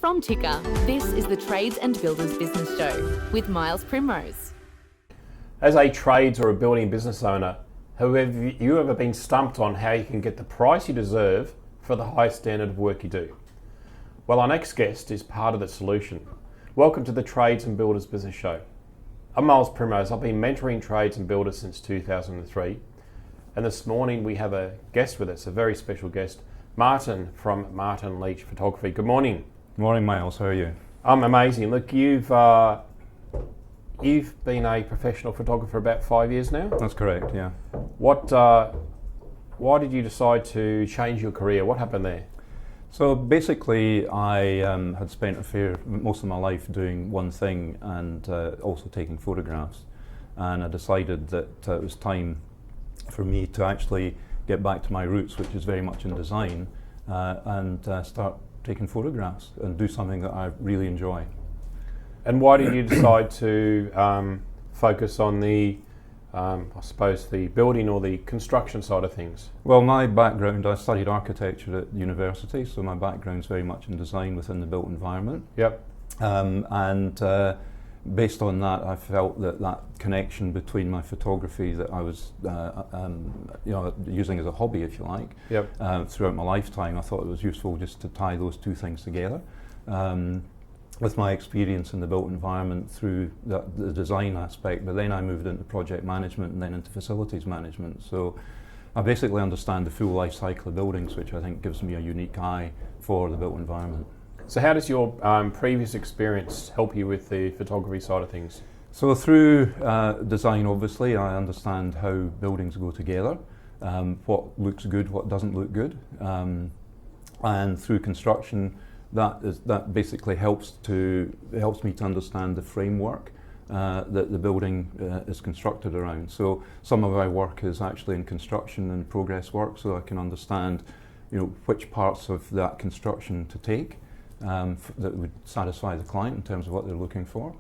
From Ticker, this is the Trades and Builders Business Show with Miles Primrose. As a trades or a building business owner, have you ever been stumped on how you can get the price you deserve for the high standard of work you do? Well, our next guest is part of the solution. Welcome to the Trades and Builders Business Show. I'm Miles Primrose. I've been mentoring trades and builders since 2003. And this morning we have a guest with us, a very special guest, Martin from Martin Leach Photography. Good morning. Good morning, Miles. How are you? I'm amazing. Look, you've been a professional photographer about 5 years now? That's correct, yeah. Why did you decide to change your career? What happened there? So basically, I had spent most of my life doing one thing and also taking photographs. And I decided that it was time for me to actually get back to my roots, which is very much in design, and start taking photographs and do something that I really enjoy. And why did you decide to focus on the building or the construction side of things? Well, my background, I studied architecture at university, so my background's very much in design within the built environment. Yep. Based on that, I felt that connection between my photography that I was using as a hobby, if you like, yep, throughout my lifetime, I thought it was useful just to tie those two things together. With my experience in the built environment through the design aspect, but then I moved into project management and then into facilities management. So I basically understand the full life cycle of buildings, which I think gives me a unique eye for the built environment. So how does your previous experience help you with the photography side of things? So through design, obviously, I understand how buildings go together, what looks good, what doesn't look good, and through construction, that basically helps me to understand the framework that the building is constructed around. So some of our work is actually in construction and progress work, so I can understand, which parts of that construction to take that would satisfy the client in terms of what they're looking for.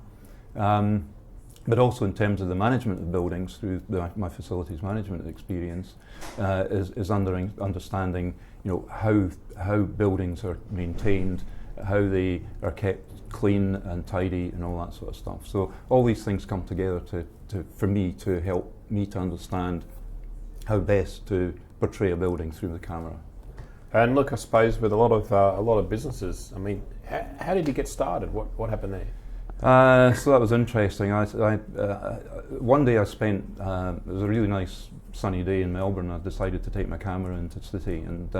But also in terms of the management of buildings through my facilities management experience is understanding how buildings are maintained, how they are kept clean and tidy and all that sort of stuff. So all these things come together for me to help me to understand how best to portray a building through the camera. And look, I suppose with a lot of businesses, I mean, how did you get started? What happened there? So that was interesting. One day I spent, it was a really nice sunny day in Melbourne. I decided to take my camera into the city and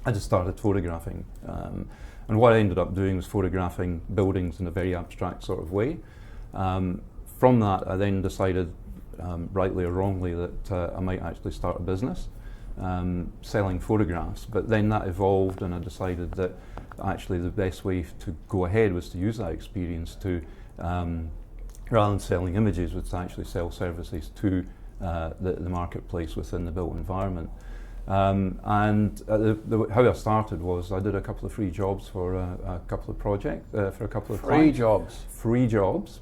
I just started photographing. And what I ended up doing was photographing buildings in a very abstract sort of way. From that, I then decided, rightly or wrongly, that I might actually start a business selling photographs. But then that evolved and I decided that actually the best way to go ahead was to use that experience to, rather than selling images, was to actually sell services to the marketplace within the built environment. How I started was I did a couple of free jobs for a couple of projects, for a couple of clients. Free jobs.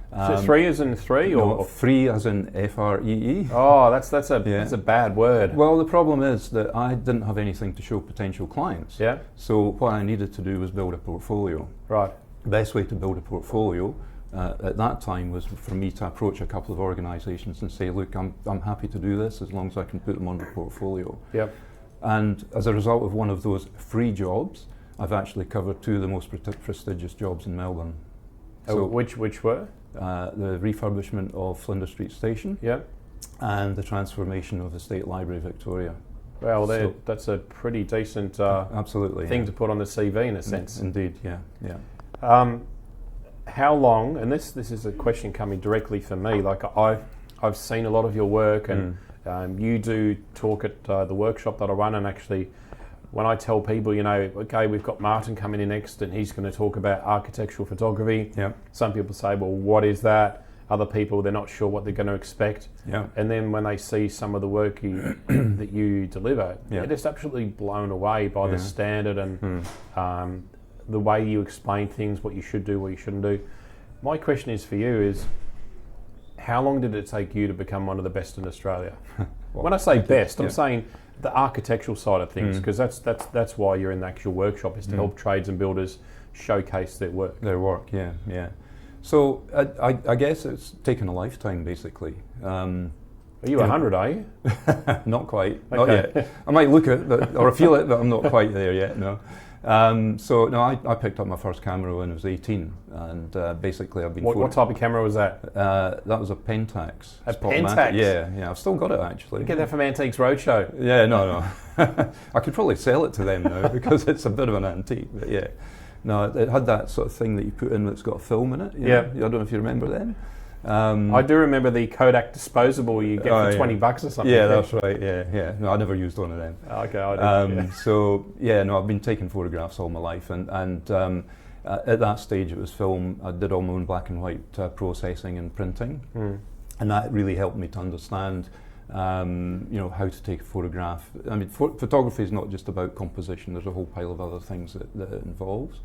So three as in three, or free as in FREE? Oh, that's a bad word. Well, the problem is that I didn't have anything to show potential clients. Yeah. So what I needed to do was build a portfolio. Right. The best way to build a portfolio at that time was for me to approach a couple of organisations and say, look, I'm happy to do this as long as I can put them on the portfolio. Yep. And as a result of one of those free jobs, I've actually covered two of the most prestigious jobs in Melbourne. So which were? The refurbishment of Flinders Street Station, yep, and the transformation of the State Library Victoria. Well, that's a pretty decent absolutely thing to put on the CV in a sense. Indeed, yeah. How long? And this is a question coming directly from me. Like I've seen a lot of your work, and you do talk at the workshop that I run, and actually, when I tell people, okay, we've got Martin coming in next and he's going to talk about architectural photography. Yeah. Some people say, well, what is that? Other people, they're not sure what they're going to expect. Yeah. And then when they see some of the work that you deliver, yeah, they're just absolutely blown away by the standard and the way you explain things, what you should do, what you shouldn't do. My question is for you is, how long did it take you to become one of the best in Australia? Well, when I say best, I'm saying the architectural side of things, because that's why you're in the actual workshop, is to help trades and builders showcase their work. Their work, yeah. So I guess it's taken a lifetime, basically. Are you 100, are you? Not quite, Okay. not yet. I might look it, or feel it, but I'm not quite there yet, no. I picked up my first camera when I was 18, and basically I've been... What type of camera was that? That was a Pentax. A Spotmatic. Pentax? Yeah, I've still got it, actually. You get that from Antiques Roadshow. Yeah, no. I could probably sell it to them now, because it's a bit of an antique, but yeah. No, it had that sort of thing that you put in that's got a film in it. Yeah. I don't know if you remember them. I do remember the Kodak disposable you get for $20 or something. Yeah, that's right. Yeah. No, I never used one of them. Okay, I did. So I've been taking photographs all my life, and at that stage it was film. I did all my own black and white processing and printing, and that really helped me to understand, how to take a photograph. I mean, photography is not just about composition. There's a whole pile of other things that it involves,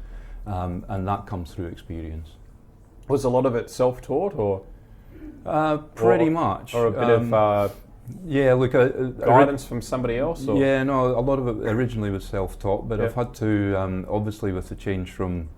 and that comes through experience. Was a lot of it self-taught, or pretty much, or a bit of guidance from somebody else? Or? Yeah, no, a lot of it originally was self-taught, but I've had to, obviously with the change from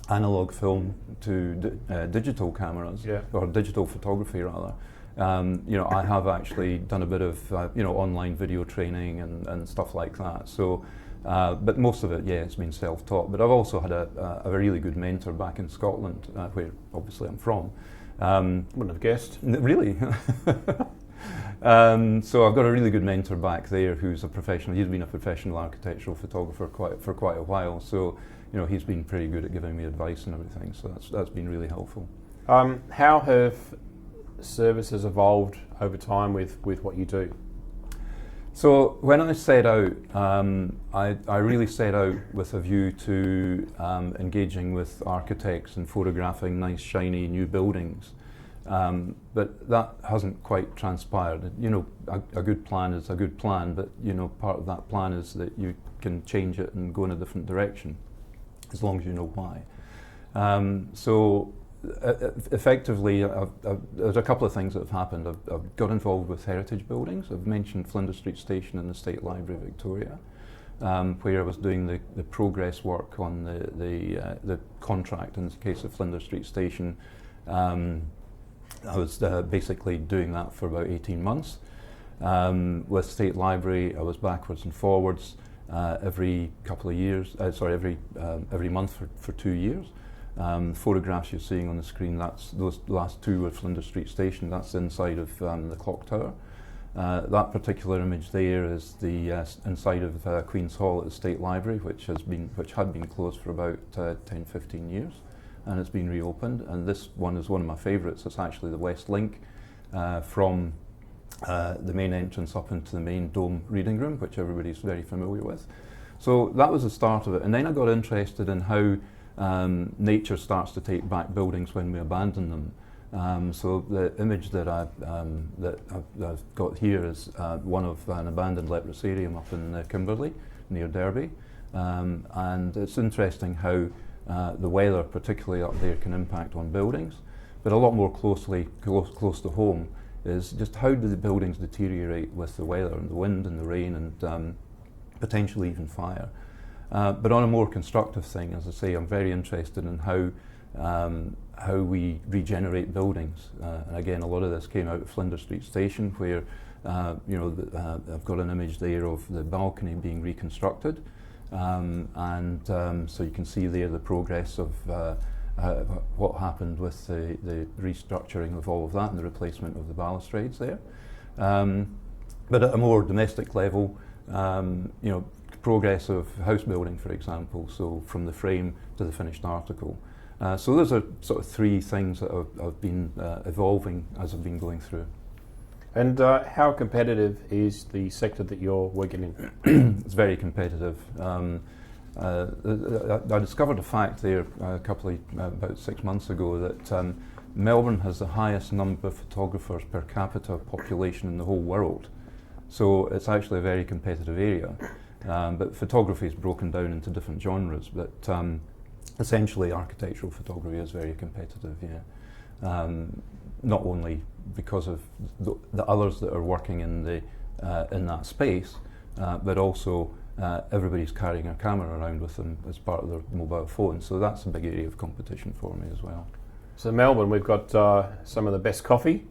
analog film to digital cameras, or digital photography rather, I have actually done a bit of online video training and stuff like that. So, but most of it, it's been self-taught. But I've also had a really good mentor back in Scotland, where obviously I'm from. Wouldn't have guessed. Really? So I've got a really good mentor back there who's a professional. He's been a professional architectural photographer for quite a while. So he's been pretty good at giving me advice and everything. So that's been really helpful. How have services evolved over time with what you do? So when I set out, I really set out with a view to engaging with architects and photographing nice, shiny new buildings. But that hasn't quite transpired. A good plan is a good plan, but part of that plan is that you can change it and go in a different direction, as long as you know why. Effectively, there's a couple of things that have happened. I've got involved with heritage buildings. I've mentioned Flinders Street Station in the State Library of Victoria, where I was doing the progress work on the contract in the case of Flinders Street Station. I was basically doing that for about 18 months. With State Library, I was backwards and forwards every couple of years. Every month for 2 years. Photographs you're seeing on the screen, those last two were Flinders Street Station. That's inside of the clock tower. That particular image there is the inside of Queen's Hall at the State Library, which had been closed for about 10-15 years, and it's been reopened. And this one is one of my favourites. It's actually the West Link from the main entrance up into the main dome reading room, which everybody's very familiar with. So that was the start of it. And then I got interested in how nature starts to take back buildings when we abandon them. So the image that I've got here is one of an abandoned leprosarium up in Kimberley, near Derby. And it's interesting how the weather, particularly up there, can impact on buildings. But a lot more close to home is just how do the buildings deteriorate with the weather and the wind and the rain and potentially even fire. But on a more constructive thing, as I say, I'm very interested in how we regenerate buildings. And again, a lot of this came out of Flinders Street Station, where I've got an image there of the balcony being reconstructed, so you can see there the progress of what happened with the restructuring of all of that and the replacement of the balustrades there. But at a more domestic level, progress of house building, for example, so from the frame to the finished article. So those are sort of three things that have been evolving as I've been going through. And how competitive is the sector that you're working in? It's very competitive. I discovered a fact there about 6 months ago that Melbourne has the highest number of photographers per capita population in the whole world. So it's actually a very competitive area. But photography is broken down into different genres, but essentially architectural photography is very competitive, not only because of the others that are working in that space, but also everybody's carrying a camera around with them as part of their mobile phone. So that's a big area of competition for me as well. So Melbourne, we've got some of the best coffee.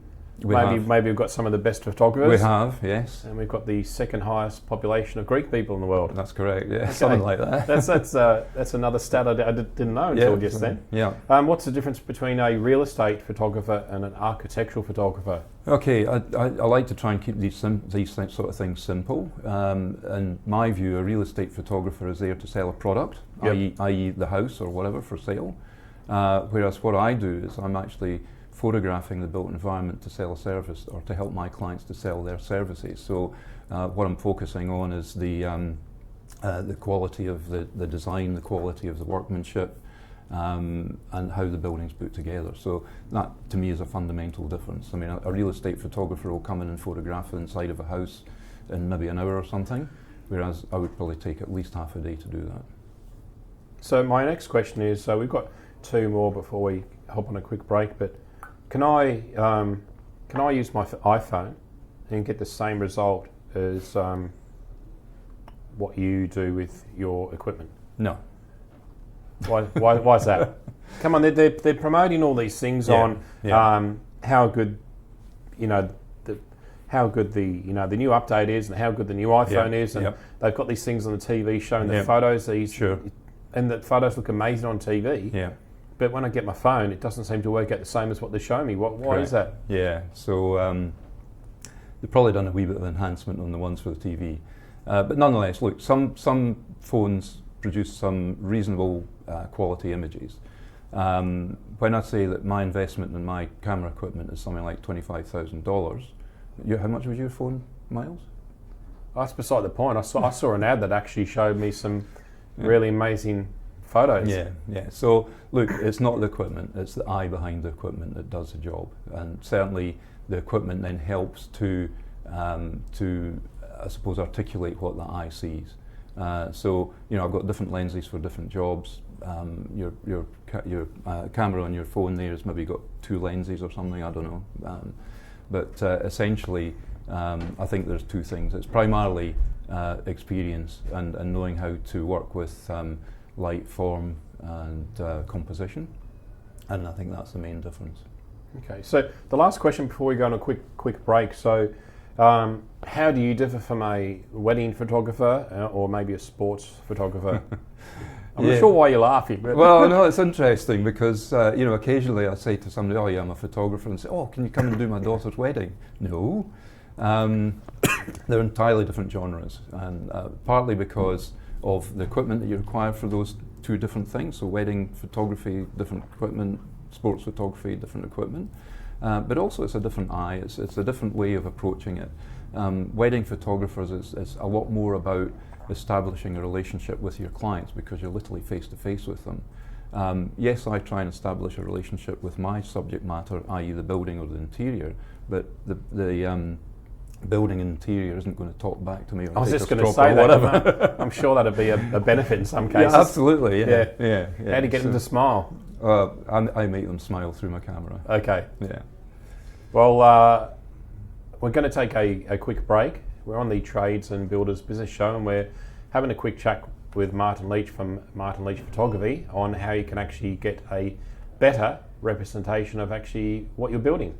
Maybe we've got some of the best photographers. We have, yes. And we've got the second highest population of Greek people in the world. That's correct, yeah. Okay. Something like that. That's another stat I didn't know until just then. Yeah. What's the difference between a real estate photographer and an architectural photographer? Okay, I like to try and keep these sort of things simple. In my view, a real estate photographer is there to sell a product, i.e. the house or whatever for sale. Whereas what I do is I'm actually photographing the built environment to sell a service or to help my clients to sell their services. So what I'm focusing on is the quality of the design, the quality of the workmanship, and how the building's put together. So that to me is a fundamental difference. I mean, a real estate photographer will come in and photograph the inside of a house in maybe an hour or something, whereas I would probably take at least half a day to do that. So my next question is, so we've got two more before we hop on a quick break, but can I use my iPhone and get the same result as what you do with your equipment? No. Why is that? Come on, they're promoting all these things on how good, how good the new update is and how good the new iPhone is, and they've got these things on the TV showing the photos. And the photos look amazing on TV. Yeah. But when I get my phone, it doesn't seem to work out the same as what they show me. Why is that? Yeah, so they've probably done a wee bit of enhancement on the ones for the TV. But nonetheless, look, some phones produce some reasonable quality images. When I say that my investment in my camera equipment is something like $25,000, how much was your phone, Miles? That's beside the point. I saw an ad that actually showed me some really amazing photos. Yeah. So look, it's not the equipment; it's the eye behind the equipment that does the job, and certainly the equipment then helps to I suppose articulate what the eye sees. So I've got different lenses for different jobs. Your camera on your phone there has maybe got two lenses or something. I don't know, but essentially, I think there's two things. It's primarily experience and knowing how to work with light, form and composition, and I think that's the main difference. Okay, so the last question before we go on a quick break. So how do you differ from a wedding photographer or maybe a sports photographer? I'm not sure why you're laughing. But well, no, it's interesting because occasionally I say to somebody, "Oh yeah, I'm a photographer," and say, "Oh, can you come and do my daughter's wedding?" No, they're entirely different genres, and partly because of the equipment that you require for those two different things. So wedding photography, different equipment; sports photography, different equipment. But also it's a different eye. It's a different way of approaching it. Wedding photographers is a lot more about establishing a relationship with your clients because you're literally face to face with them. Yes, I try and establish a relationship with my subject matter, i.e. the building or the interior, but the building and interior isn't going to talk back to me. I was just going to say that. I'm sure that'd be a benefit in some cases. Yeah, absolutely. Yeah. How do you get them to smile? I make them smile through my camera. Okay. Yeah. Well, we're going to take a quick break. We're on the Trades and Builders Business Show, and we're having a quick chat with Martin Leach from Martin Leach Photography on how you can actually get a better representation of actually what you're building.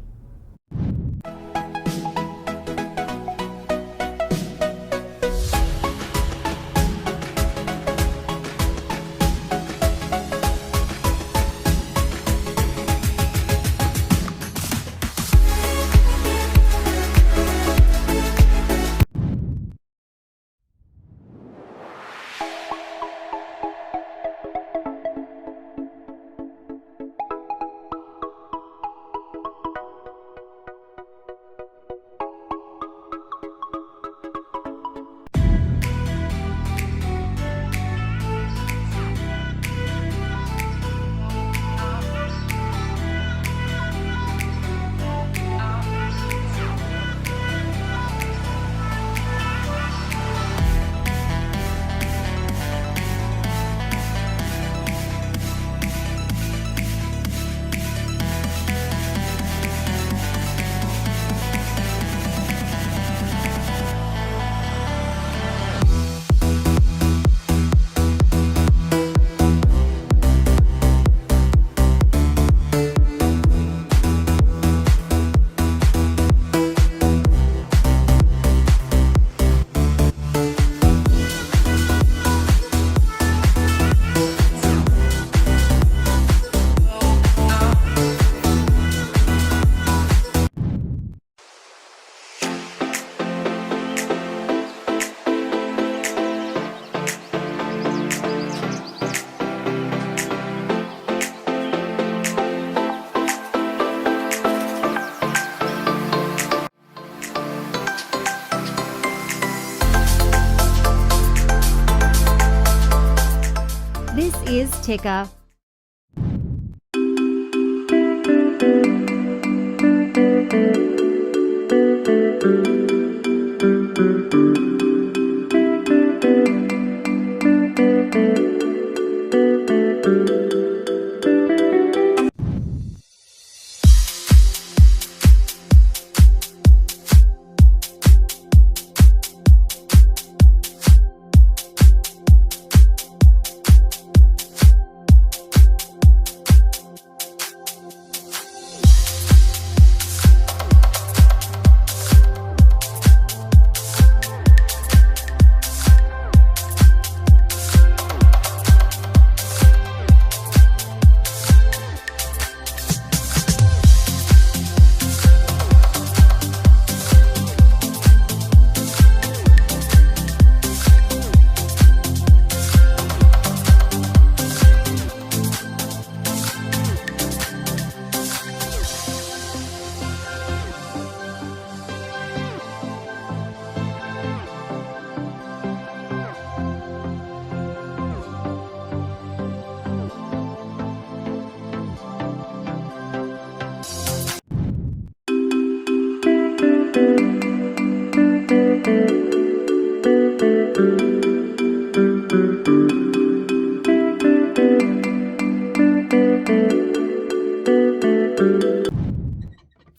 Ticker.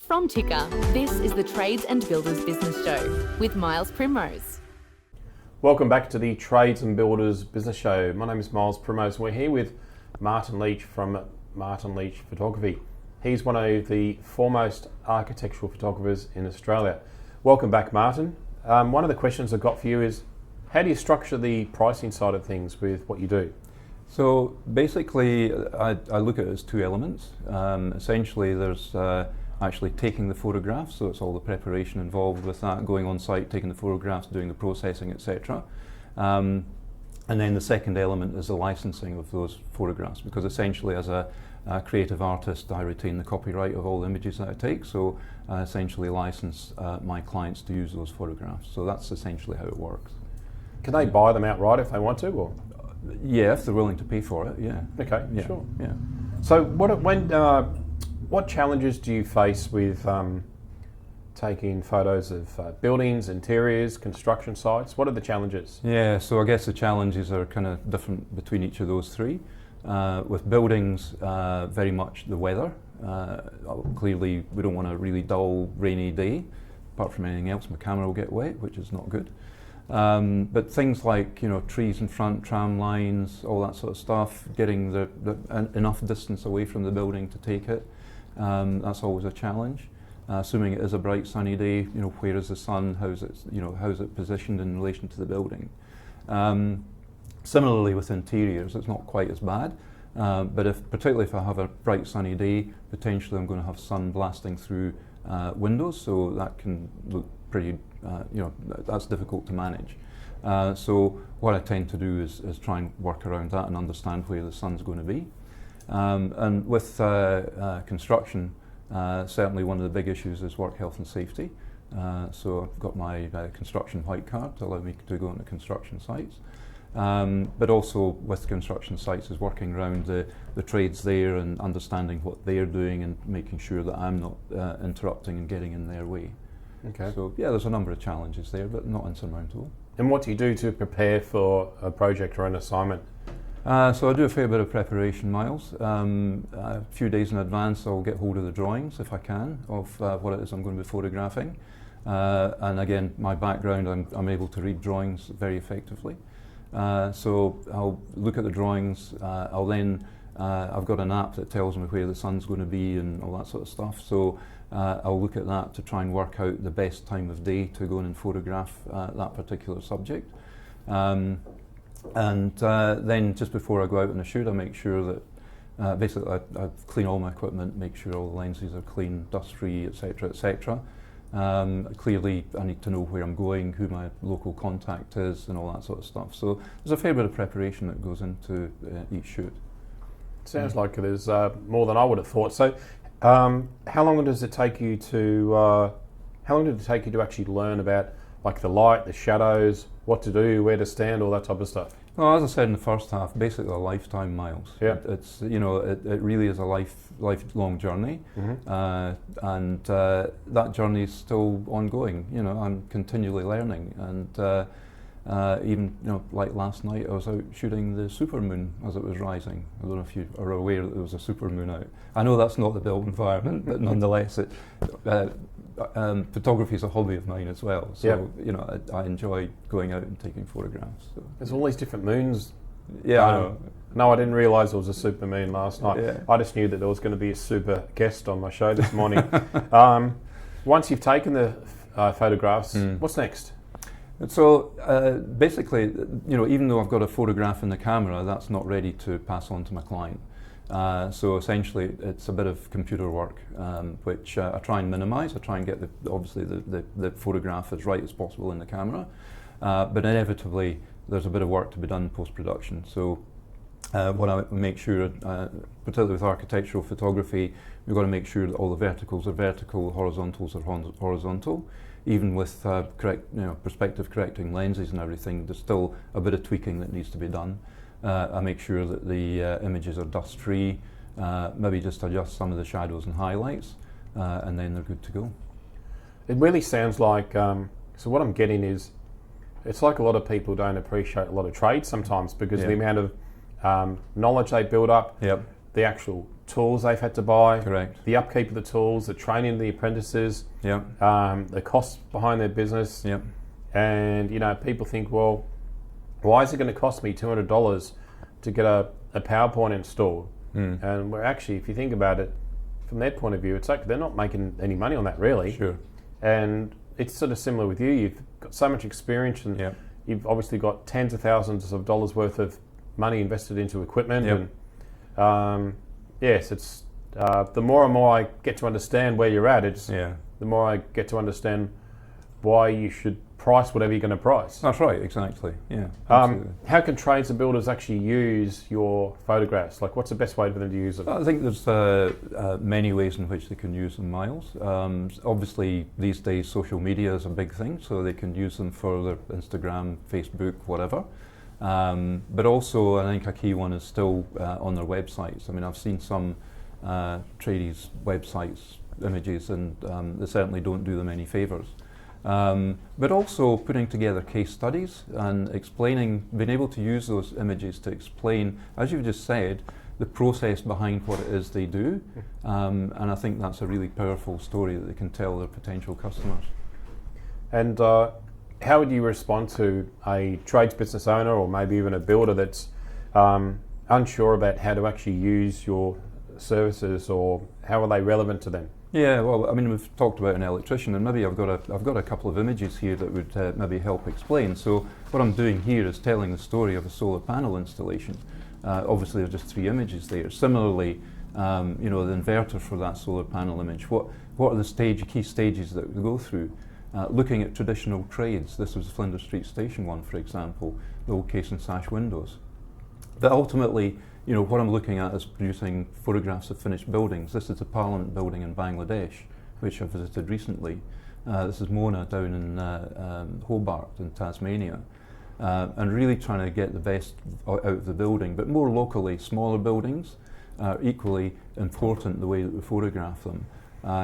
From Ticker, this is the Trades and Builders Business Show with Miles Primrose. Welcome back to the Trades and Builders Business Show. My name is Miles Primrose. We're here with Martin Leach from Martin Leach Photography. He's one of the foremost architectural photographers in Australia. Welcome back, Martin. One of the questions I've got for you is, how do you structure the pricing side of things with what you do? So basically, I look at it as two elements. Essentially, there's actually taking the photographs, so it's all the preparation involved with that, going on site, taking the photographs, doing the processing, etc. And then the second element is the licensing of those photographs, because essentially as a creative artist I retain the copyright of all the images that I take, so I essentially license my clients to use those photographs. So that's essentially how it works. Can they buy them outright if they want to? Or? Yeah, if they're willing to pay for it, yeah. Okay, Yeah, sure. yeah. So what challenges do you face with taking photos of buildings, interiors, construction sites? What are the challenges? Yeah, so I guess the challenges are kind of different between each of those three. With buildings, very much the weather. Clearly, we don't want a really dull, rainy day. Apart from anything else, my camera will get wet, which is not good. But things like trees in front, tram lines, all that sort of stuff, getting enough distance away from the building to take it, that's always a challenge. Assuming it is a bright sunny day, where is the sun? How's it positioned in relation to the building? Similarly with interiors, it's not quite as bad. But particularly if I have a bright sunny day, potentially I'm going to have sun blasting through windows, so that can look pretty, that's difficult to manage. So what I tend to do is try and work around that and understand where the sun's going to be. And with construction, certainly one of the big issues is work health and safety. So I've got my construction white card to allow me to go into construction sites. But also with construction sites is working around the trades there and understanding what they're doing and making sure that I'm not interrupting and getting in their way. Okay. So yeah, there's a number of challenges there, but not insurmountable. And what do you do to prepare for a project or an assignment? So I do a fair bit of preparation, Miles. A few days in advance I'll get hold of the drawings, if I can, of what it is I'm going to be photographing. And again, my background, I'm able to read drawings very effectively. So I'll look at the drawings, I'll then, I've got an app that tells me where the sun's going to be and all that sort of stuff. So I'll look at that to try and work out the best time of day to go in and photograph that particular subject. And then just before I go out on a shoot, I make sure that basically I clean all my equipment, make sure all the lenses are clean, dust-free, etc., etc. Clearly, I need to know where I'm going, who my local contact is, and all that sort of stuff. So there's a fair bit of preparation that goes into each shoot. Sounds like there's more than I would have thought. So, how long does it take you to? How long did it take you to actually learn about like the light, the shadows, what to do, where to stand, all that type of stuff? Well, as I said in the first half, basically a lifetime, Miles. Yeah. It's it really is a lifelong journey, and that journey is still ongoing. I'm continually learning, and even like last night, I was out shooting the supermoon as it was rising. I don't know if you are aware that there was a supermoon out. I know that's not the built environment, but nonetheless, photography is a hobby of mine as well. So I enjoy going out and taking photographs. So. There's all these different moons. Yeah, I know. No, I didn't realise there was a super moon last night. Yeah. I just knew that there was going to be a super guest on my show this morning. Once you've taken the photographs, what's next? So basically, even though I've got a photograph in the camera, that's not ready to pass on to my client. So essentially, it's a bit of computer work, which I try and minimise. I try and get the photograph as right as possible in the camera, but inevitably there's a bit of work to be done in post-production. So what I make sure, particularly with architectural photography, we've got to make sure that all the verticals are vertical, horizontals are horizontal. Even with perspective correcting lenses and everything, there's still a bit of tweaking that needs to be done. I make sure that the images are dust free, maybe just adjust some of the shadows and highlights, and then they're good to go. It really sounds like, so what I'm getting is, it's like a lot of people don't appreciate a lot of trades sometimes because of the amount of knowledge they build up, the actual tools they've had to buy, Correct. the upkeep of the tools, the training of the apprentices, the costs behind their business, and people think, well, why is it going to cost me $200 to get a PowerPoint installed? And we're actually, if you think about it, from their point of view, it's like they're not making any money on that really. Sure. And it's sort of similar with you. You've got so much experience, and you've obviously got tens of thousands of dollars worth of money invested into equipment. And yes, it's the more and more I get to understand where you're at, the more I get to understand why you should price whatever you're going to price. That's right, exactly. Yeah. How can trades and builders actually use your photographs? Like, what's the best way for them to use them? I think there's many ways in which they can use them, Miles. Obviously, these days, social media is a big thing, so they can use them for their Instagram, Facebook, whatever. But also, I think a key one is still on their websites. I mean, I've seen some tradies' websites, images, and they certainly don't do them any favours. But also putting together case studies and being able to use those images to explain, as you've just said, the process behind what it is they do. And I think that's a really powerful story that they can tell their potential customers. And how would you respond to a trades business owner or maybe even a builder that's unsure about how to actually use your services, or how are they relevant to them? Yeah, well, I mean, we've talked about an electrician, and maybe I've got a couple of images here that would maybe help explain. So what I'm doing here is telling the story of a solar panel installation. Obviously, there's just 3 images there. Similarly, the inverter for that solar panel image. What are the key stages that we go through? Looking at traditional trades. This was Flinders Street Station one, for example, the old case and sash windows. But ultimately, what I'm looking at is producing photographs of finished buildings. This is the Parliament building in Bangladesh, which I visited recently. This is Mona down in Hobart in Tasmania. And really trying to get the best out of the building, but more locally, smaller buildings are equally important the way that we photograph them,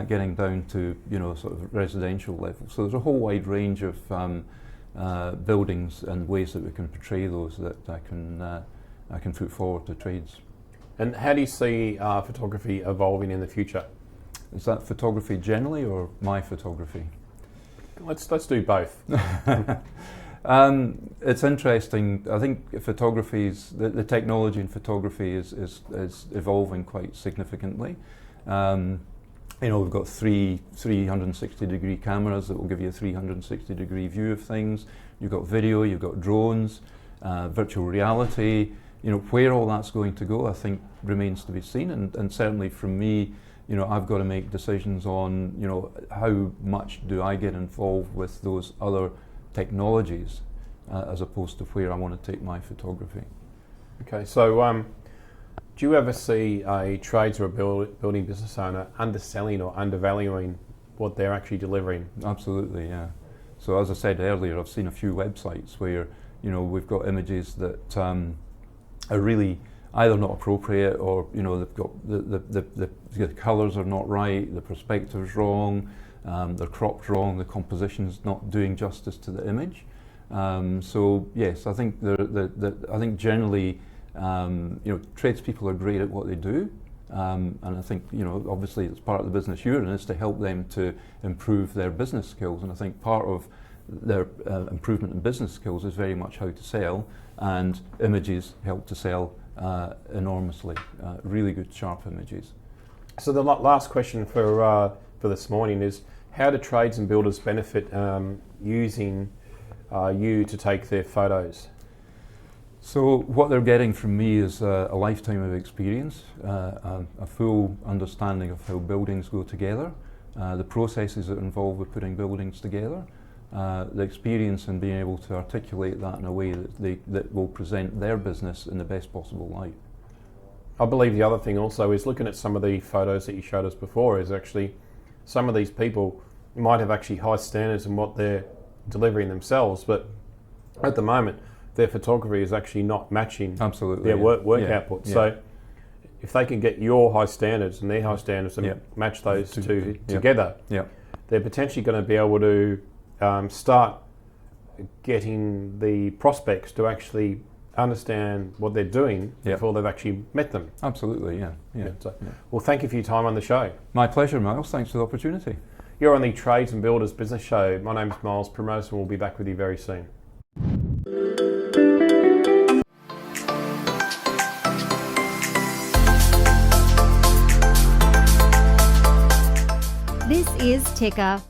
getting down to sort of residential level. So there's a whole wide range of buildings and ways that we can portray those that I can put forward to trades. And how do you see photography evolving in the future? Is that photography generally or my photography? Let's do both. It's interesting. I think the technology in photography is evolving quite significantly. We've got 360-degree cameras that will give you a 360-degree view of things. You've got video, you've got drones, virtual reality. Where all that's going to go, I think, remains to be seen. And certainly from me, I've got to make decisions on, how much do I get involved with those other technologies as opposed to where I want to take my photography. Okay, so do you ever see a trades or a building business owner underselling or undervaluing what they're actually delivering? Absolutely, yeah. So as I said earlier, I've seen a few websites where we've got images that are really either not appropriate, or they've got the colours are not right, the perspective's wrong, they're cropped wrong, the composition's not doing justice to the image. So yes, I think I think generally, tradespeople are great at what they do, and I think obviously it's part of the business you're in is to help them to improve their business skills, and I think part of their improvement in business skills is very much how to sell, and images help to sell enormously. Really good, sharp images. So the last question for this morning is, how do trades and builders benefit using you to take their photos? So what they're getting from me is a lifetime of experience, a full understanding of how buildings go together, the processes that are involved with putting buildings together, the experience in being able to articulate that in a way that will present their business in the best possible light. I believe the other thing also is, looking at some of the photos that you showed us before, is actually some of these people might have actually high standards in what they're delivering themselves, but at the moment their photography is actually not matching their work output. Yeah. So if they can get your high standards and their high standards and match those two together, they're potentially going to be able to start getting the prospects to actually understand what they're doing before they've actually met them. Absolutely, yeah. So, well, thank you for your time on the show. My pleasure, Miles. Thanks for the opportunity. You're on the Trades and Builders Business Show. My name is Miles Primrose, and we'll be back with you very soon. This is Ticker.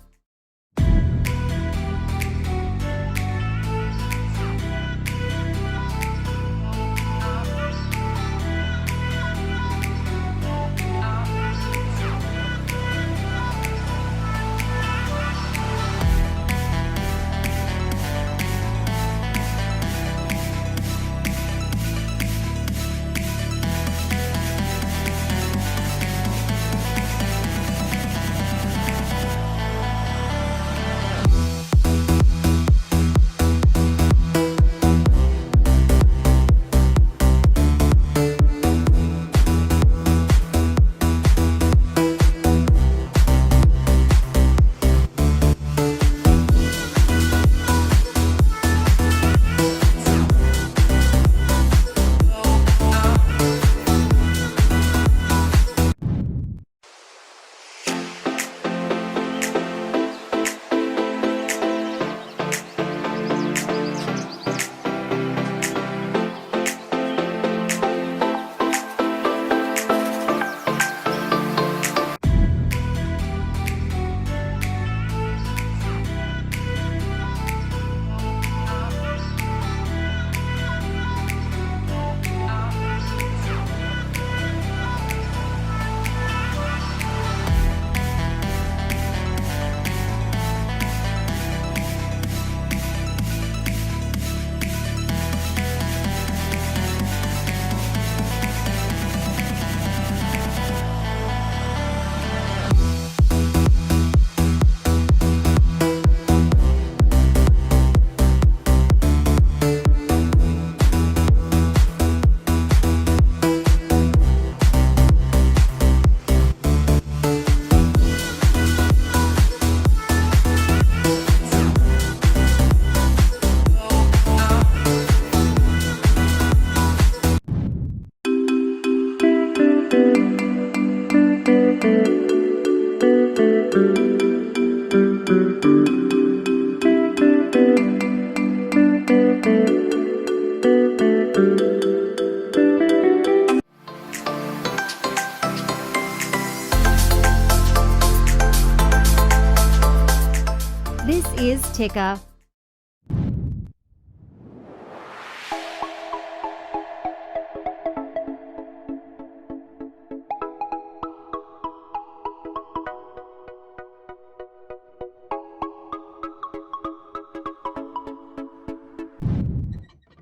This is Ticker.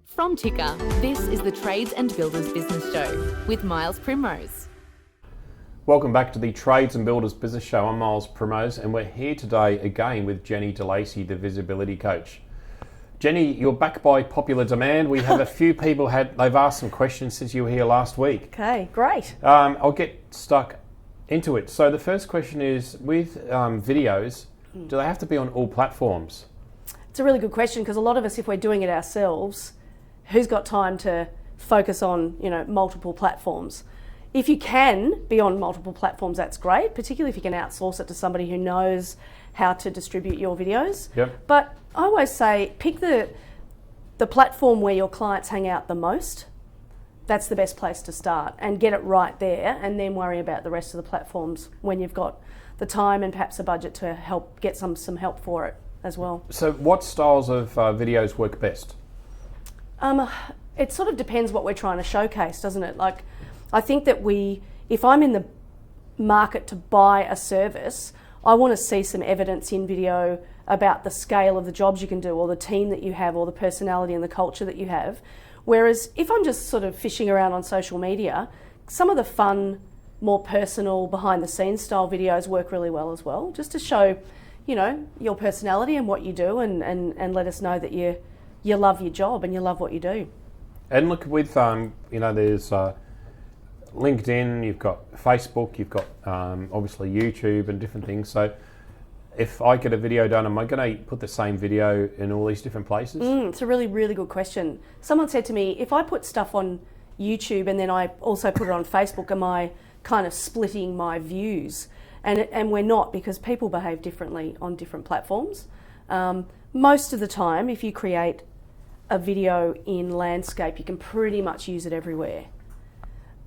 From Ticker, this is the Trades and Builders Business Show with Miles Primrose. Welcome back to the Trades and Builders Business Show. I'm Miles Primrose, and we're here today again with Jenny DeLacy, the visibility coach. Jenny, you're back by popular demand. We have a few people they've asked some questions since you were here last week. Okay, great. I'll get stuck into it. So the first question is, with videos, do they have to be on all platforms? It's a really good question, because a lot of us, if we're doing it ourselves, who's got time to focus on, multiple platforms? If you can be on multiple platforms, that's great, particularly if you can outsource it to somebody who knows how to distribute your videos. Yep. But I always say, pick the platform where your clients hang out the most. That's the best place to start, and get it right there, and then worry about the rest of the platforms when you've got the time and perhaps a budget to help get some help for it as well. So what styles of videos work best? It sort of depends what we're trying to showcase, doesn't it? Like, I think that if I'm in the market to buy a service, I want to see some evidence in video about the scale of the jobs you can do, or the team that you have, or the personality and the culture that you have. Whereas if I'm just sort of fishing around on social media, some of the fun, more personal, behind the scenes style videos work really well as well, just to show, your personality and what you do, and let us know that you love your job and you love what you do. And look, with there's LinkedIn, you've got Facebook, you've got obviously YouTube and different things. So if I get a video done, am I going to put the same video in all these different places? It's a really, really good question. Someone said to me, if I put stuff on YouTube and then I also put it on Facebook, am I kind of splitting my views? And we're not, because people behave differently on different platforms. Most of the time, if you create a video in landscape, you can pretty much use it everywhere.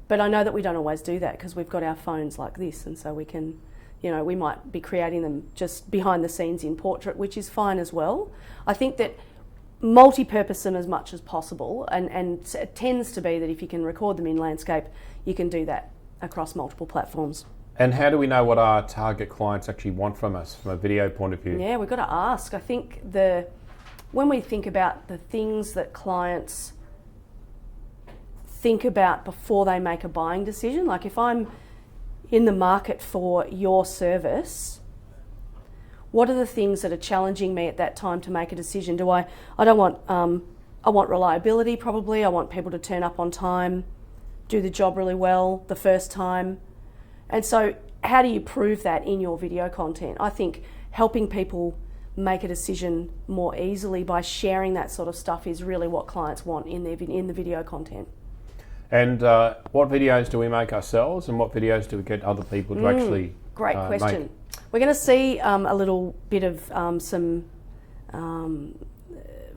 But I know that we don't always do that, because we've got our phones like this, and so we can, we might be creating them just behind the scenes in portrait, which is fine as well. I think that multi-purpose them as much as possible, and it tends to be that if you can record them in landscape, you can do that across multiple platforms. And how do we know what our target clients actually want from us from a video point of view? Yeah, we've got to ask. I think when we think about the things that clients think about before they make a buying decision, like if I'm in the market for your service, what are the things that are challenging me at that time to make a decision? I want reliability, probably. I want people to turn up on time, do the job really well the first time. And so how do you prove that in your video content? I think helping people make a decision more easily by sharing that sort of stuff is really what clients want in the video content. And what videos do we make ourselves, and what videos do we get other people to actually Great question. make? We're going to see a little bit of some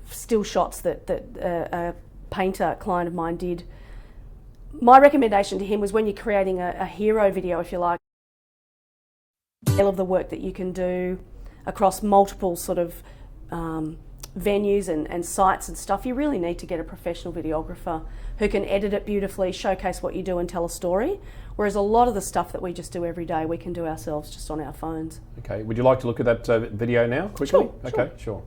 still shots that a painter client of mine did. My recommendation to him was, when you're creating a hero video, if you like, all of the work that you can do across multiple sort of venues and sites and stuff, you really need to get a professional videographer who can edit it beautifully, showcase what you do and tell a story. Whereas a lot of the stuff that we just do every day, we can do ourselves just on our phones. Okay, would you like to look at that video now quickly? Sure, okay, sure.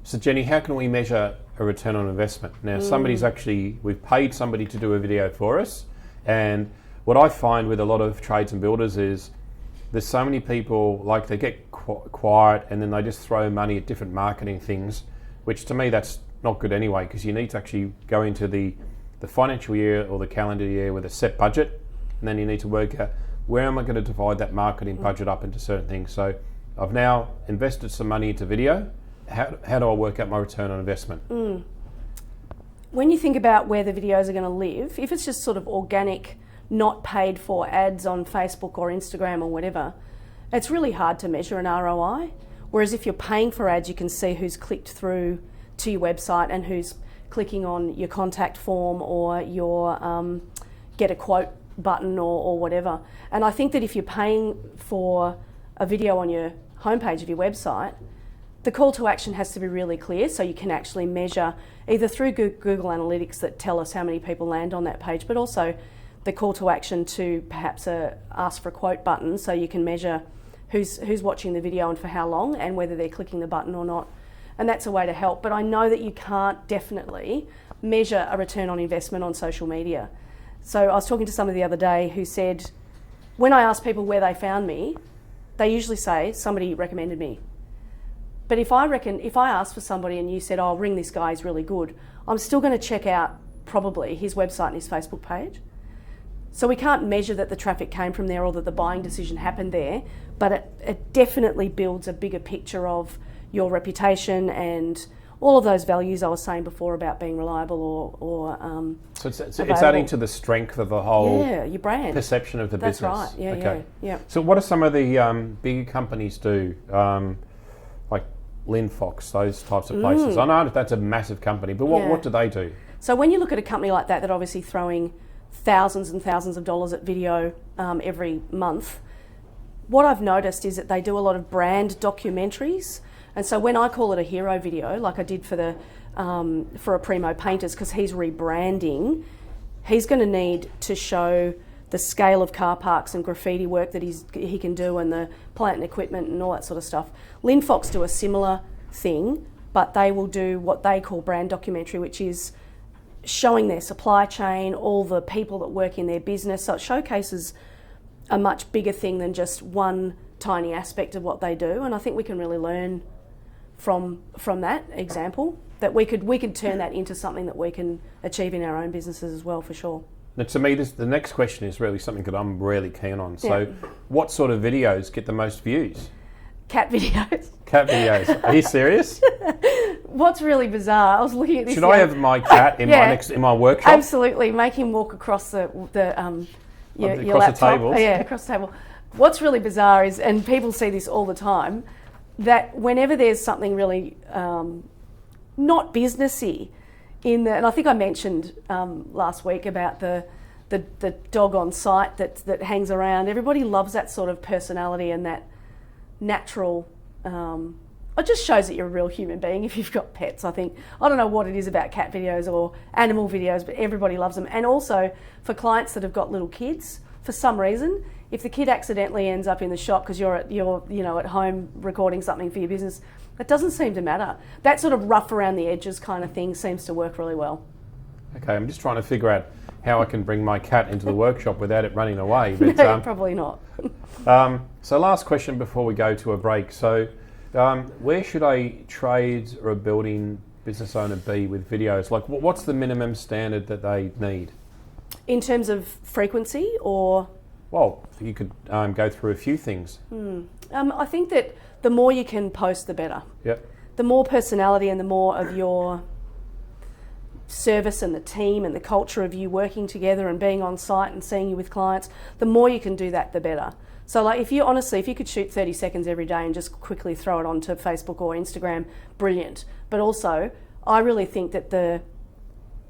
So Jenny, how can we measure a return on investment? Now we've paid somebody to do a video for us, and what I find with a lot of trades and builders is there's so many people, like they get quiet and then they just throw money at different marketing things, which to me that's not good anyway, because you need to actually go into the financial year or the calendar year with a set budget, and then you need to work out where am I going to divide that marketing budget up into certain things. So I've now invested some money into video. How do I work out my return on investment? When you think about where the videos are going to live, if it's just sort of organic, not paid for ads on Facebook or Instagram or whatever, it's really hard to measure an ROI. Whereas if you're paying for ads, you can see who's clicked through to your website and who's clicking on your contact form or your get a quote button or whatever. And I think that if you're paying for a video on your homepage of your website, the call to action has to be really clear, so you can actually measure either through Google Analytics that tell us how many people land on that page, but also the call to action to perhaps ask for a quote button, so you can measure who's watching the video and for how long and whether they're clicking the button or not. And that's a way to help. But I know that you can't definitely measure a return on investment on social media. So I was talking to somebody the other day who said, when I ask people where they found me, they usually say somebody recommended me. But if I ask for somebody and you said, oh, ring this guy, he's really good, I'm still going to check out probably his website and his Facebook page. So we can't measure that the traffic came from there or that the buying decision happened there, but it definitely builds a bigger picture of your reputation and all of those values I was saying before about being reliable or so it's adding to the strength of the whole your brand perception of the That's business. That's right, yeah. So what do some of the bigger companies do, like Lynn Fox, those types of places? I know that's a massive company, but what do they do? So when you look at a company like that obviously throwing thousands and thousands of dollars at video every month, what I've noticed is that they do a lot of brand documentaries. And so when I call it a hero video, like I did for a Primo Painters, because he's rebranding, he's going to need to show the scale of car parks and graffiti work that he can do and the plant and equipment and all that sort of stuff. Lynn Fox do a similar thing, but they will do what they call brand documentary, which is showing their supply chain, all the people that work in their business. So it showcases a much bigger thing than just one tiny aspect of what they do. And I think we can really learn from that example, that we could turn that into something that we can achieve in our own businesses as well, for sure. Now, to me, the next question is really something that I'm really keen on. So what sort of videos get the most views? Cat videos. Cat videos. Are you serious? What's really bizarre, I was looking at this. Should I have my cat in my workshop? Absolutely. Make him walk across your laptop. The tables. Yeah, across the table. What's really bizarre is, and people see this all the time, that whenever there's something really not businessy and I think I mentioned last week about the dog on site that hangs around. Everybody loves that sort of personality and that natural. It just shows that you're a real human being if you've got pets, I think. I don't know what it is about cat videos or animal videos, but everybody loves them. And also for clients that have got little kids, for some reason, if the kid accidentally ends up in the shop because you're at home recording something for your business, it doesn't seem to matter. That sort of rough around the edges kind of thing seems to work really well. Okay, I'm just trying to figure out how I can bring my cat into the workshop without it running away. But, no, probably not. So last question before we go to a break. So where should a trades or a building business owner be with videos? Like what's the minimum standard that they need? In terms of frequency or? Well, you could go through a few things. I think that the more you can post, the better. Yep. The more personality and the more of your service and the team and the culture of you working together and being on site and seeing you with clients, the more you can do that, the better. So like if you could shoot 30 seconds every day and just quickly throw it onto Facebook or Instagram, brilliant. But also, I really think that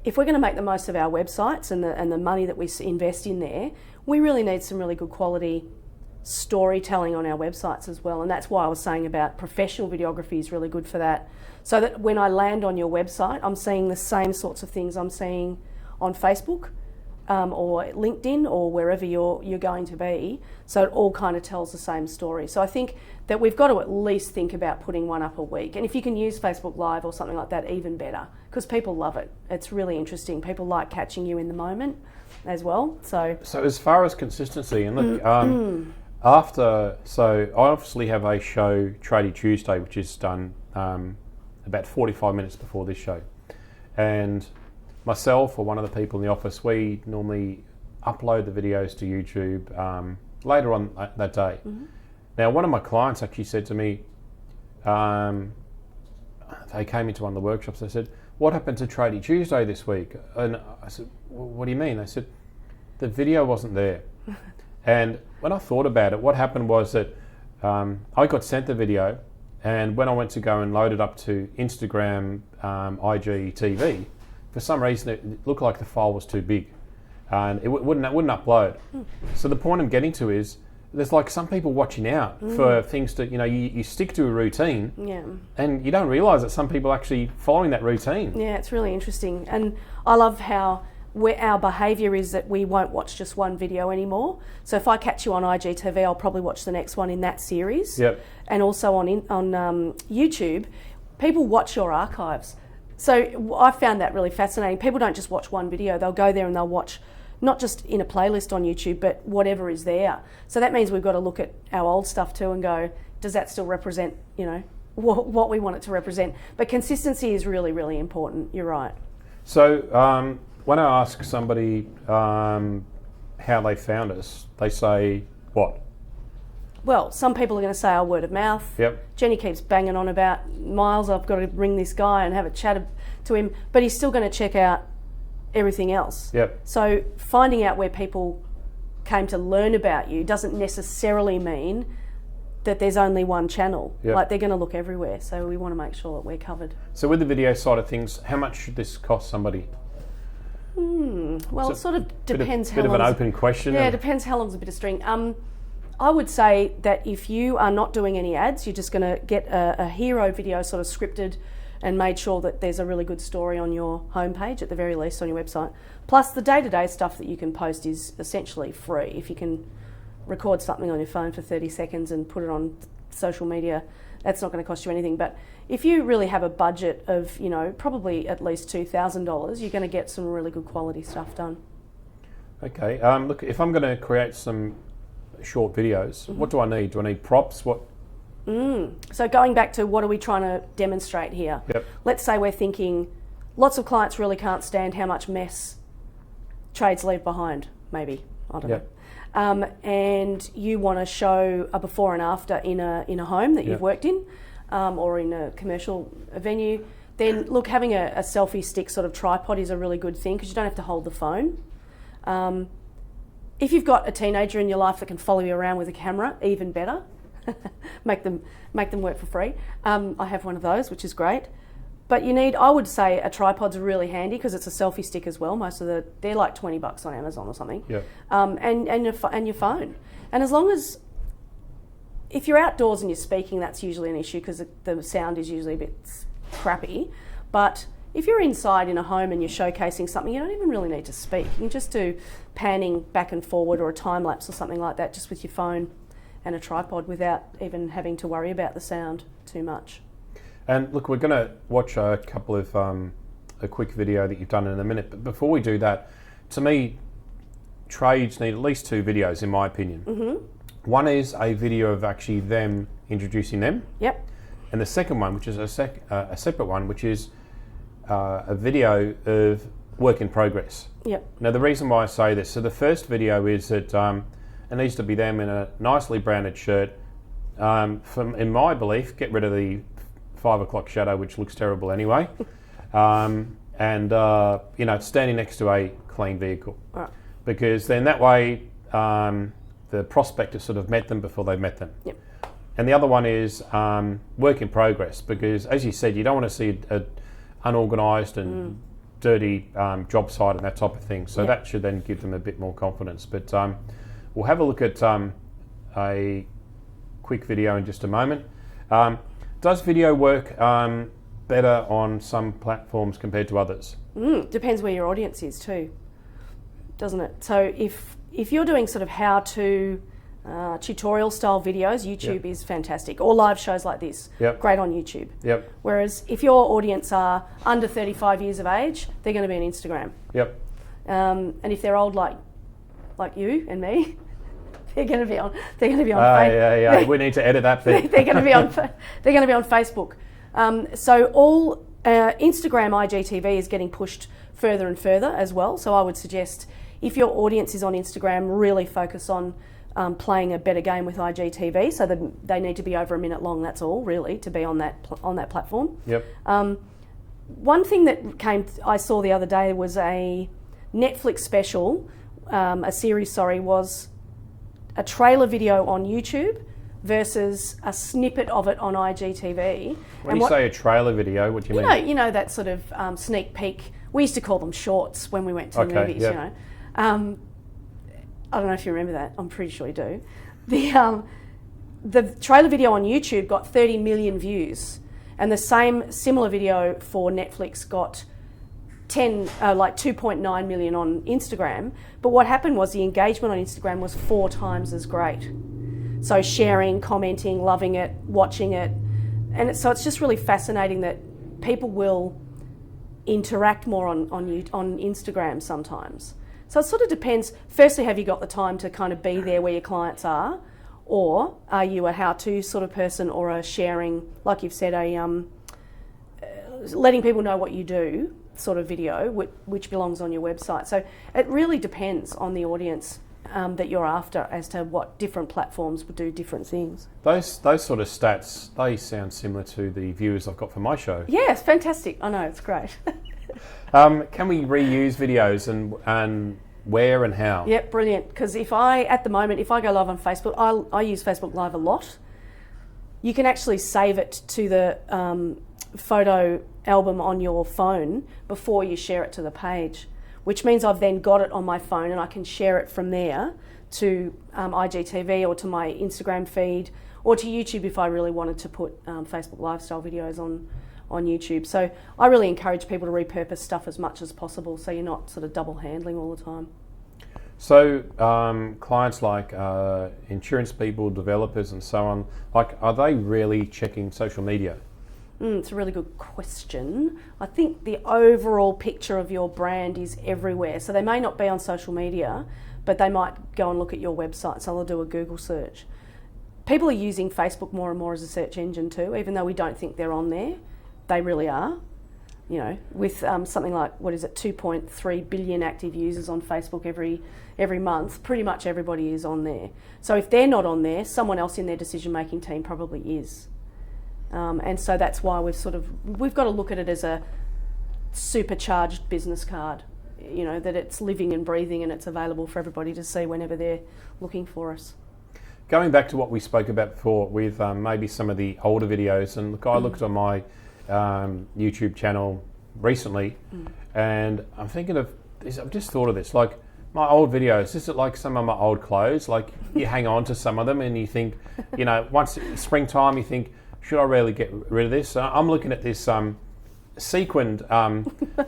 if we're going to make the most of our websites and the money that we invest in there, we really need some really good quality storytelling on our websites as well. And that's why I was saying about professional videography is really good for that. So that when I land on your website, I'm seeing the same sorts of things I'm seeing on Facebook or LinkedIn or wherever you're going to be. So it all kind of tells the same story. So I think that we've got to at least think about putting one up a week. And if you can use Facebook Live or something like that, even better, because people love it. It's really interesting. People like catching you in the moment as well. So as far as consistency, and look, I obviously have a show, Tradie Tuesday, which is done about 45 minutes before this show. And myself or one of the people in the office, we normally upload the videos to YouTube later on that day. Now, one of my clients actually said to me, they came into one of the workshops, they said, "What happened to Tradie Tuesday this week?" And I said, "What do you mean?" They said, "The video wasn't there." And when I thought about it, what happened was that I got sent the video, and when I went to go and load it up to Instagram, IGTV, for some reason it looked like the file was too big, and it wouldn't upload. So the point I'm getting to is, there's like some people watching out for things to, you stick to a routine, and you don't realise that some people are actually following that routine. Yeah, it's really interesting. And I love how our behaviour is that we won't watch just one video anymore. So if I catch you on IGTV, I'll probably watch the next one in that series. Yep. And also on YouTube, people watch your archives. So I found that really fascinating. People don't just watch one video, they'll go there and they'll watch not just in a playlist on YouTube, but whatever is there. So that means we've got to look at our old stuff too and go, does that still represent, what we want it to represent? But consistency is really, really important. You're right. So when I ask somebody how they found us, they say what? Well, some people are going to say our word of mouth. Yep. Jenny keeps banging on about Miles, I've got to ring this guy and have a chat to him, but he's still going to check out everything else. Yep. So finding out where people came to learn about you doesn't necessarily mean that there's only one channel. Yep. Like, they're going to look everywhere. So we want to make sure that we're covered. So with the video side of things, how much should this cost somebody? Well, it sort of depends how long. Bit of an long's- open question. Yeah, it depends how long's a bit of string. I would say that if you are not doing any ads, you're just going to get a hero video sort of scripted and made sure that there's a really good story on your homepage, at the very least, on your website. Plus, the day-to-day stuff that you can post is essentially free. If you can record something on your phone for 30 seconds and put it on social media, that's not going to cost you anything. But if you really have a budget of, probably at least $2,000, you're going to get some really good quality stuff done. Okay. Look, if I'm going to create some short videos, what do I need? Do I need props? What? So going back to what are we trying to demonstrate here? Yep. Let's say we're thinking lots of clients really can't stand how much mess trades leave behind, maybe. I don't know. And you want to show a before and after in a home that you've worked in, or in a commercial venue. Then look, having a selfie stick sort of tripod is a really good thing because you don't have to hold the phone. If you've got a teenager in your life that can follow you around with a camera, even better. make them work for free. I have one of those, which is great. But I would say a tripod's really handy because it's a selfie stick as well. They're like $20 on Amazon or something. Yeah. And your phone. And as long as, if you're outdoors and you're speaking, that's usually an issue because the sound is usually a bit crappy. But if you're inside in a home and you're showcasing something, you don't even really need to speak. You can just do panning back and forward or a time lapse or something like that just with your phone and a tripod without even having to worry about the sound too much. And look, we're going to watch a couple of a quick video that you've done in a minute. But before we do that, to me, trades need at least 2 videos, in my opinion. One is a video of actually them introducing them. Yep. And the second one, which is a separate one, which is a video of work in progress. Yep. Now, the reason why I say this, so the first video is that it needs to be them in a nicely branded shirt. In my belief, get rid of the 5 o'clock shadow, which looks terrible anyway. And standing next to a clean vehicle. Right. Because then that way the prospect has sort of met them before they've met them. Yep. And the other one is work in progress, because as you said, you don't want to see a unorganised and dirty job site and that type of thing. So that should then give them a bit more confidence. But we'll have a look at a quick video in just a moment. Does video work better on some platforms compared to others? Depends where your audience is too. doesn't it? So if you're doing sort of how-to tutorial style videos, YouTube is fantastic. Or live shows like this, great on YouTube. Yep. Whereas if your audience are under 35 years of age, they're going to be on Instagram. Yep. And if they're old like you and me, they're going to be on. Yeah. We need to edit that bit. They're going to be on. They're going to be on Facebook. So all Instagram IGTV is getting pushed further and further as well. So I would suggest if your audience is on Instagram, really focus on playing a better game with IGTV. So they need to be over a minute long. That's all really to be on that platform. Yep. One thing that I saw the other day was a Netflix special, a series. Was a trailer video on YouTube versus a snippet of it on IGTV. When you say a trailer video, what do you mean? You know that sort of sneak peek. We used to call them shorts when we went to the movies. Yep. You know, I don't know if you remember that. I'm pretty sure you do. The trailer video on YouTube got 30 million views, and the similar video for Netflix got 2.9 million on Instagram. But what happened was the engagement on Instagram was 4 times as great. So sharing, commenting, loving it, watching it. And so it's just really fascinating that people will interact more on Instagram sometimes. So it sort of depends. Firstly, have you got the time to kind of be there where your clients are? Or are you a how-to sort of person, or a sharing, like you've said, letting people know what you do sort of video, which belongs on your website. So it really depends on the audience that you're after as to what different platforms would do different things. Those sort of stats, they sound similar to the viewers I've got for my show. Yes, fantastic. I know, it's great. Can we reuse videos and where and how? Yep, brilliant. Because if I go live on Facebook, I use Facebook Live a lot. You can actually save it to the photo album on your phone before you share it to the page, which means I've then got it on my phone and I can share it from there to IGTV or to my Instagram feed or to YouTube if I really wanted to put Facebook lifestyle videos on YouTube. So I really encourage people to repurpose stuff as much as possible so you're not sort of double handling all the time. So clients like insurance people, developers and so on, are they really checking social media? It's a really good question. I think the overall picture of your brand is everywhere. So they may not be on social media, but they might go and look at your website. So they'll do a Google search. People are using Facebook more and more as a search engine too, even though we don't think they're on there. They really are. You know, with something like, 2.3 billion active users on Facebook every month, pretty much everybody is on there. So if they're not on there, someone else in their decision-making team probably is. And so that's why we've got to look at it as a supercharged business card, you know, that it's living and breathing and it's available for everybody to see whenever they're looking for us. Going back to what we spoke about before with maybe some of the older videos, and look, I looked on my YouTube channel recently and I'm thinking of this, I've just thought of this, like my old videos, this is like some of my old clothes, like you hang on to some of them and you think, you know, once springtime you think, should I really get rid of this? I'm looking at this sequined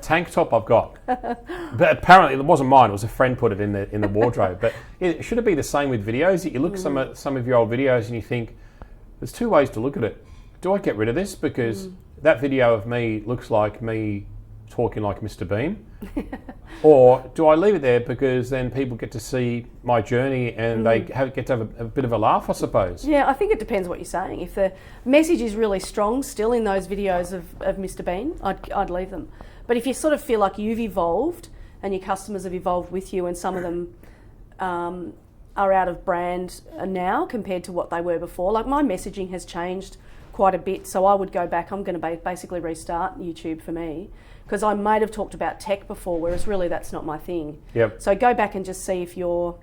tank top I've got, but apparently it wasn't mine. It was a friend put it in the wardrobe. But should it be the same with videos? You look at some of your old videos and you think, there's 2 ways to look at it. Do I get rid of this because that video of me looks like me talking like Mr. Bean, or do I leave it there because then people get to see my journey and they get to have a bit of a laugh, I suppose? Yeah, I think it depends what you're saying. If the message is really strong still in those videos of Mr. Bean, I'd leave them. But if you sort of feel like you've evolved and your customers have evolved with you and some of them are out of brand now compared to what they were before, like my messaging has changed quite a bit, so I would go back. I'm going to basically restart YouTube for me, because I might have talked about tech before, whereas really that's not my thing. Yep. So go back and just see if the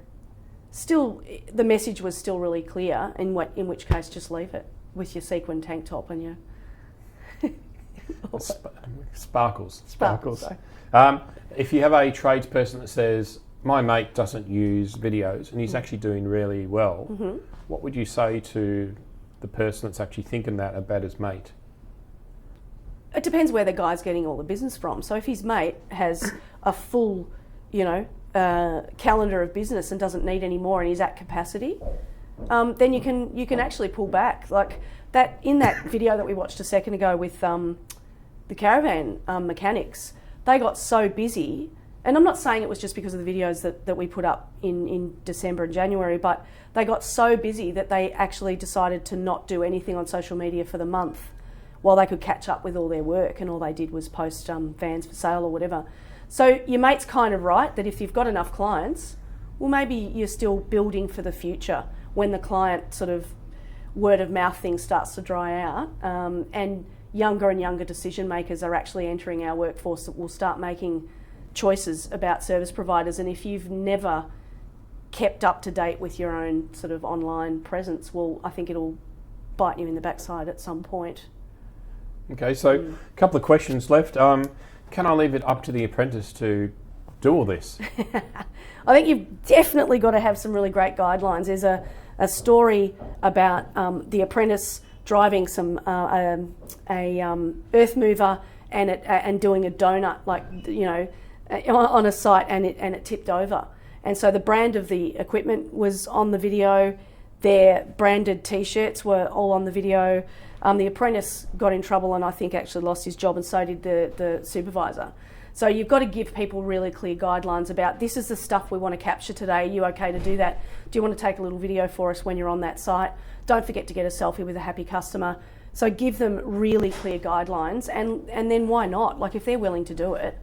message was still really clear, in which case just leave it with your sequin tank top and your sparkles. Sorry. If you have a tradesperson that says, my mate doesn't use videos and he's actually doing really well, what would you say to the person that's actually thinking that about his mate? It depends where the guy's getting all the business from. So if his mate has a full, calendar of business and doesn't need any more and is at capacity, then you can actually pull back. Like that in that video that we watched a second ago with the caravan mechanics, they got so busy. And I'm not saying it was just because of the videos that we put up in December and January, but they got so busy that they actually decided to not do anything on social media for the month while they could catch up with all their work, and all they did was post vans for sale or whatever. So your mate's kind of right that if you've got enough clients, well, maybe you're still building for the future when the client sort of word of mouth thing starts to dry out, and younger decision makers are actually entering our workforce that will start making choices about service providers. And if you've never kept up to date with your own sort of online presence, well, I think it'll bite you in the backside at some point. Okay, so a couple of questions left. Can I leave it up to the apprentice to do all this? I think you've definitely got to have some really great guidelines. There's a story about the apprentice driving some earth mover and doing a donut, like, you know, on a site, and it tipped over. And so the brand of the equipment was on the video. Their branded T-shirts were all on the video. The apprentice got in trouble and I think actually lost his job, and so did the supervisor. So you've got to give people really clear guidelines about, this is the stuff we want to capture today. Are you okay to do that? Do you want to take a little video for us when you're on that site? Don't forget to get a selfie with a happy customer. So give them really clear guidelines, and then why not? Like, if they're willing to do it,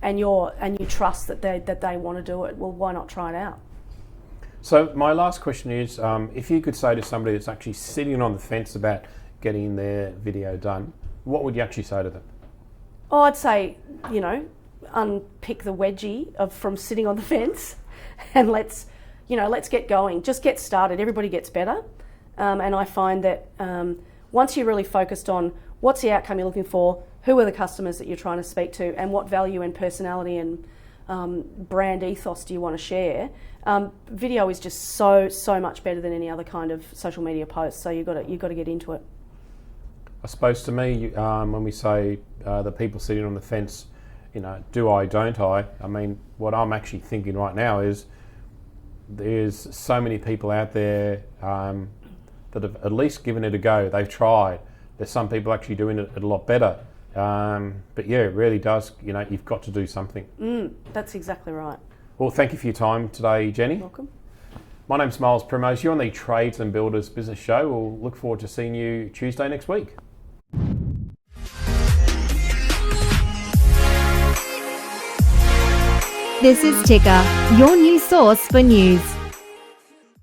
and you trust that they want to do it, well, why not try it out? So my last question is, if you could say to somebody that's actually sitting on the fence about getting their video done, what would you actually say to them? Oh, I'd say, you know, unpick the wedgie from sitting on the fence, and let's get going. Just get started. Everybody gets better, and I find that once you're really focused on what's the outcome you're looking for, who are the customers that you're trying to speak to, and what value and personality and brand ethos do you want to share, video is just so much better than any other kind of social media post. So you've got to get into it. I suppose to me, when we say the people sitting on the fence, you know, do I, don't I? I mean, what I'm actually thinking right now is there's so many people out there that have at least given it a go. They've tried. There's some people actually doing it a lot better. But yeah, it really does, you know, you've got to do something. That's exactly right. Well, thank you for your time today, Jenny. Welcome. My name's Miles Primrose. You're on the Trades and Builders Business Show. We'll look forward to seeing you Tuesday next week. This is Ticker, your new source for news.